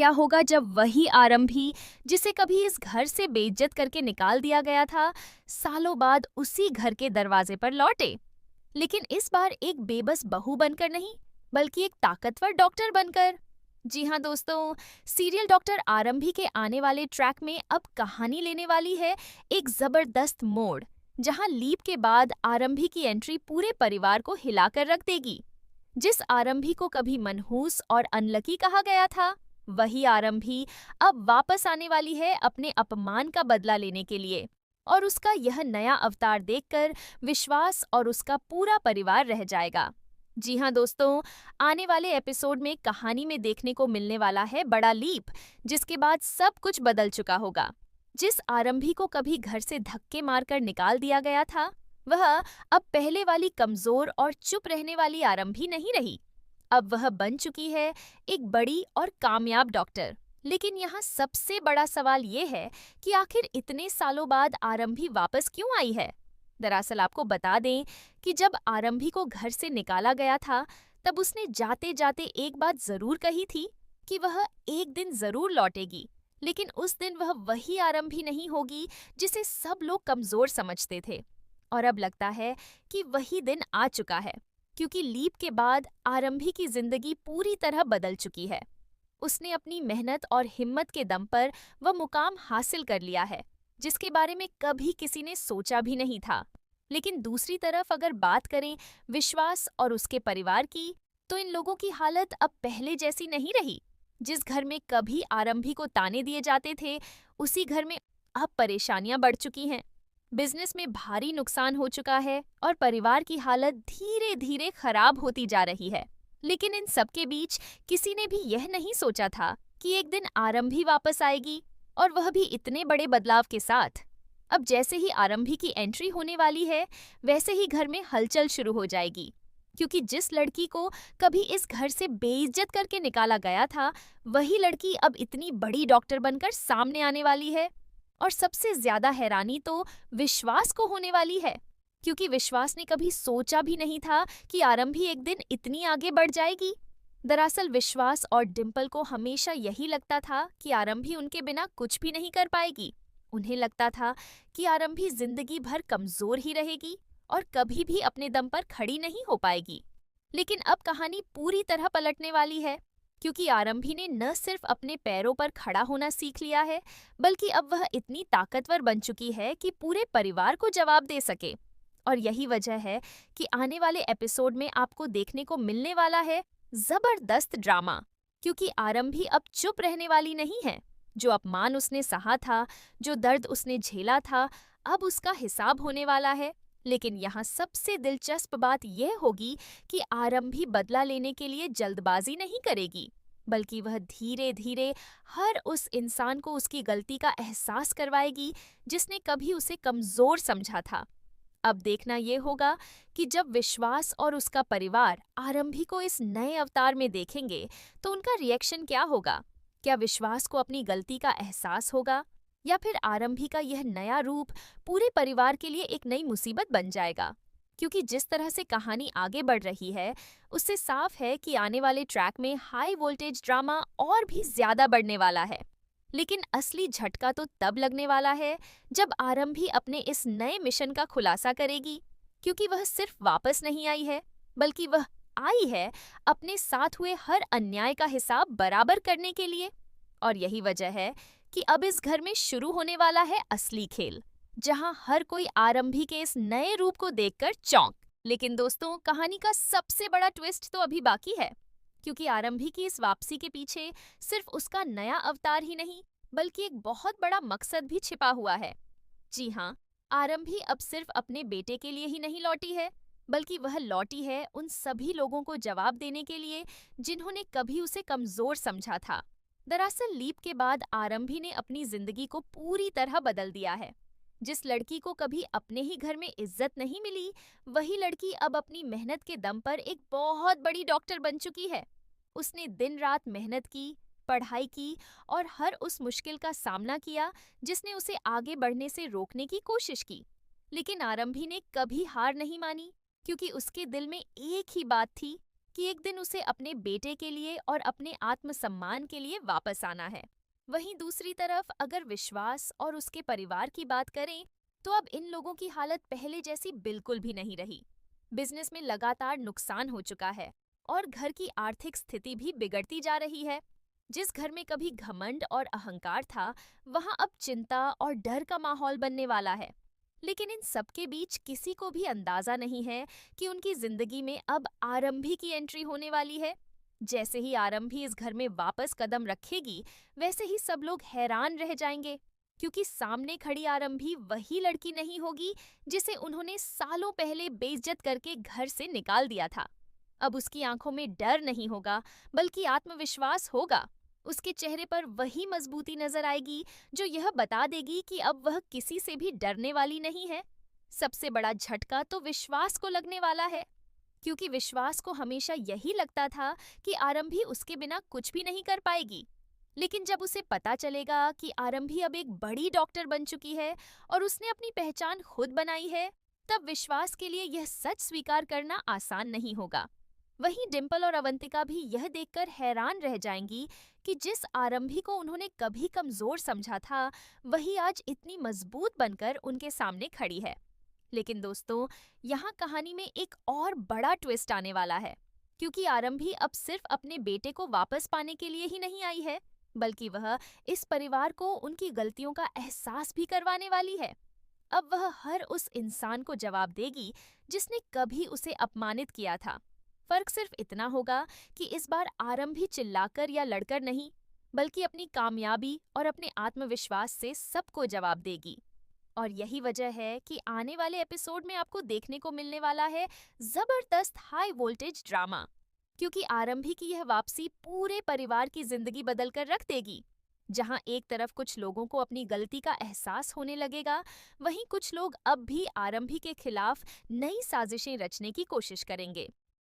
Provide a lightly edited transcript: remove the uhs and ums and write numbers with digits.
क्या होगा जब वही आरंभी, जिसे कभी इस घर से बेइज्जत करके निकाल दिया गया था, सालों बाद उसी घर के दरवाजे पर लौटे। लेकिन इस बार एक बेबस बहू बनकर नहीं, बल्कि एक ताकतवर डॉक्टर बनकर। जी हाँ दोस्तों, सीरियल डॉक्टर आरंभी के आने वाले ट्रैक में अब कहानी लेने वाली है एक जबरदस्त मोड़, जहां लीप के बाद आरंभी की एंट्री पूरे परिवार को हिलाकर रख देगी। जिस आरंभी को कभी मनहूस और अनलकी कहा गया था, वही आरंभी अब वापस आने वाली है अपने अपमान का बदला लेने के लिए। और उसका यह नया अवतार देखकर विश्वास और उसका पूरा परिवार रह जाएगा। जी हाँ दोस्तों, आने वाले एपिसोड में कहानी में देखने को मिलने वाला है बड़ा लीप, जिसके बाद सब कुछ बदल चुका होगा। जिस आरंभी को कभी घर से धक्के मारकर निकाल दिया गया था, वह अब पहले वाली कमजोर और चुप रहने वाली आरंभी नहीं रही। अब वह बन चुकी है एक बड़ी और कामयाब डॉक्टर। लेकिन यहाँ सबसे बड़ा सवाल ये है कि आखिर इतने सालों बाद आरंभी वापस क्यों आई है। दरअसल आपको बता दें कि जब आरंभी को घर से निकाला गया था, तब उसने जाते जाते एक बात जरूर कही थी कि वह एक दिन जरूर लौटेगी। लेकिन उस दिन वह वही आरंभी नहीं होगी जिसे सब लोग कमजोर समझते थे। और अब लगता है कि वही दिन आ चुका है, क्योंकि लीप के बाद आरंभी की जिंदगी पूरी तरह बदल चुकी है। उसने अपनी मेहनत और हिम्मत के दम पर वह मुकाम हासिल कर लिया है, जिसके बारे में कभी किसी ने सोचा भी नहीं था। लेकिन दूसरी तरफ अगर बात करें विश्वास और उसके परिवार की, तो इन लोगों की हालत अब पहले जैसी नहीं रही। जिस घर में कभी आरंभी को ताने दिए जाते थे, उसी घर में अब परेशानियां बढ़ चुकी हैं। बिजनेस में भारी नुकसान हो चुका है और परिवार की हालत धीरे धीरे खराब होती जा रही है। लेकिन इन सब के बीच किसी ने भी यह नहीं सोचा था कि एक दिन आरंभी वापस आएगी, और वह भी इतने बड़े बदलाव के साथ। अब जैसे ही आरंभी की एंट्री होने वाली है, वैसे ही घर में हलचल शुरू हो जाएगी। क्योंकि जिस लड़की को कभी इस घर से बेइज्जत करके निकाला गया था, वही लड़की अब इतनी बड़ी डॉक्टर बनकर सामने आने वाली है। और सबसे ज्यादा हैरानी तो विश्वास को होने वाली है, क्योंकि विश्वास ने कभी सोचा भी नहीं था कि आरंभी एक दिन इतनी आगे बढ़ जाएगी। दरअसल विश्वास और डिम्पल को हमेशा यही लगता था कि आरंभी उनके बिना कुछ भी नहीं कर पाएगी। उन्हें लगता था कि आरंभी जिंदगी भर कमजोर ही रहेगी और कभी भी अपने दम पर खड़ी नहीं हो पाएगी। लेकिन अब कहानी पूरी तरह पलटने वाली है, क्योंकि आरंभी ने न सिर्फ अपने पैरों पर खड़ा होना सीख लिया है, बल्कि अब वह इतनी ताकतवर बन चुकी है कि पूरे परिवार को जवाब दे सके। और यही वजह है कि आने वाले एपिसोड में आपको देखने को मिलने वाला है जबरदस्त ड्रामा। क्योंकि आरंभी अब चुप रहने वाली नहीं है। जो अपमान उसने सहा था, जो दर्द उसने झेला था, अब उसका हिसाब होने वाला है। लेकिन यहाँ सबसे दिलचस्प बात यह होगी कि आरंभी बदला लेने के लिए जल्दबाजी नहीं करेगी, बल्कि वह धीरे धीरे हर उस इंसान को उसकी गलती का एहसास करवाएगी जिसने कभी उसे कमजोर समझा था। अब देखना ये होगा कि जब विश्वास और उसका परिवार आरंभी को इस नए अवतार में देखेंगे, तो उनका रिएक्शन क्या होगा। क्या विश्वास को अपनी गलती का एहसास होगा, या फिर आरंभी का यह नया रूप पूरे परिवार के लिए एक नई मुसीबत बन जाएगा। क्योंकि जिस तरह से कहानी आगे बढ़ रही है, उससे साफ है कि आने वाले ट्रैक में हाई वोल्टेज ड्रामा और भी ज्यादा बढ़ने वाला है। लेकिन असली झटका तो तब लगने वाला है जब आरंभी अपने इस नए मिशन का खुलासा करेगी। क्योंकि वह सिर्फ वापस नहीं आई है, बल्कि वह आई है अपने साथ हुए हर अन्याय का हिसाब बराबर करने के लिए। और यही वजह है कि अब इस घर में शुरू होने वाला है असली खेल, जहां हर कोई आरंभी के इस नए रूप को देखकर चौंक। लेकिन दोस्तों, कहानी का सबसे बड़ा ट्विस्ट तो अभी बाकी है, क्योंकि आरंभी की इस वापसी के पीछे सिर्फ उसका नया अवतार ही नहीं, बल्कि एक बहुत बड़ा मकसद भी छिपा हुआ है। जी हाँ, आरंभी अब सिर्फ अपने बेटे के लिए ही नहीं लौटी है, बल्कि वह लौटी है उन सभी लोगों को जवाब देने के लिए जिन्होंने कभी उसे कमजोर समझा था। दरअसल लीप के बाद आरंभी ने अपनी जिंदगी को पूरी तरह बदल दिया है। जिस लड़की को कभी अपने ही घर में इज्जत नहीं मिली, वही लड़की अब अपनी मेहनत के दम पर एक बहुत बड़ी डॉक्टर बन चुकी है। उसने दिन रात मेहनत की, पढ़ाई की और हर उस मुश्किल का सामना किया जिसने उसे आगे बढ़ने से रोकने की कोशिश की। लेकिन आरंभी ने कभी हार नहीं मानी, क्योंकि उसके दिल में एक ही बात थी कि एक दिन उसे अपने बेटे के लिए और अपने आत्मसम्मान के लिए वापस आना है। वहीं दूसरी तरफ अगर विश्वास और उसके परिवार की बात करें, तो अब इन लोगों की हालत पहले जैसी बिल्कुल भी नहीं रही। बिजनेस में लगातार नुकसान हो चुका है और घर की आर्थिक स्थिति भी बिगड़ती जा रही है। जिस घर में कभी घमंड और अहंकार था, वहां अब चिंता और डर का माहौल बनने वाला है। लेकिन इन सब के बीच किसी को भी अंदाजा नहीं है कि उनकी जिंदगी में अब आरंभी की एंट्री होने वाली है। जैसे ही आरंभी इस घर में वापस कदम रखेगी, वैसे ही सब लोग हैरान रह जाएंगे, क्योंकि सामने खड़ी आरंभी वही लड़की नहीं होगी जिसे उन्होंने सालों पहले बेइज्जत करके घर से निकाल दिया था। अब उसकी आंखों में डर नहीं होगा, बल्कि आत्मविश्वास होगा। उसके चेहरे पर वही मजबूती नजर आएगी जो यह बता देगी कि अब वह किसी से भी डरने वाली नहीं है। सबसे बड़ा झटका तो विश्वास को लगने वाला है, क्योंकि विश्वास को हमेशा यही लगता था कि आरंभी उसके बिना कुछ भी नहीं कर पाएगी। लेकिन जब उसे पता चलेगा कि आरंभी अब एक बड़ी डॉक्टर बन चुकी है और उसने अपनी पहचान खुद बनाई है, तब विश्वास के लिए यह सच स्वीकार करना आसान नहीं होगा। वहीं डिंपल और अवंतिका भी यह देखकर हैरान रह जाएंगी कि जिस आरंभी को उन्होंने कभी कमजोर समझा था, वही आज इतनी मजबूत बनकर उनके सामने खड़ी है। लेकिन दोस्तों, यहाँ कहानी में एक और बड़ा ट्विस्ट आने वाला है, क्योंकि आरंभी अब सिर्फ अपने बेटे को वापस पाने के लिए ही नहीं आई है, बल्कि वह इस परिवार को उनकी गलतियों का एहसास भी करवाने वाली है। अब वह हर उस इंसान को जवाब देगी जिसने कभी उसे अपमानित किया था। फर्क सिर्फ इतना होगा कि इस बार आरंभी चिल्लाकर या लड़कर नहीं, बल्कि अपनी कामयाबी और अपने आत्मविश्वास से सबको जवाब देगी। और यही वजह है कि आने वाले एपिसोड में आपको देखने को मिलने वाला है जबरदस्त हाई वोल्टेज ड्रामा, क्योंकि आरंभी की यह वापसी पूरे परिवार की जिंदगी बदल कर रख देगी। जहां एक तरफ कुछ लोगों को अपनी गलती का एहसास होने लगेगा, वहीं कुछ लोग अब भी आरंभी के खिलाफ नई साजिशें रचने की कोशिश करेंगे।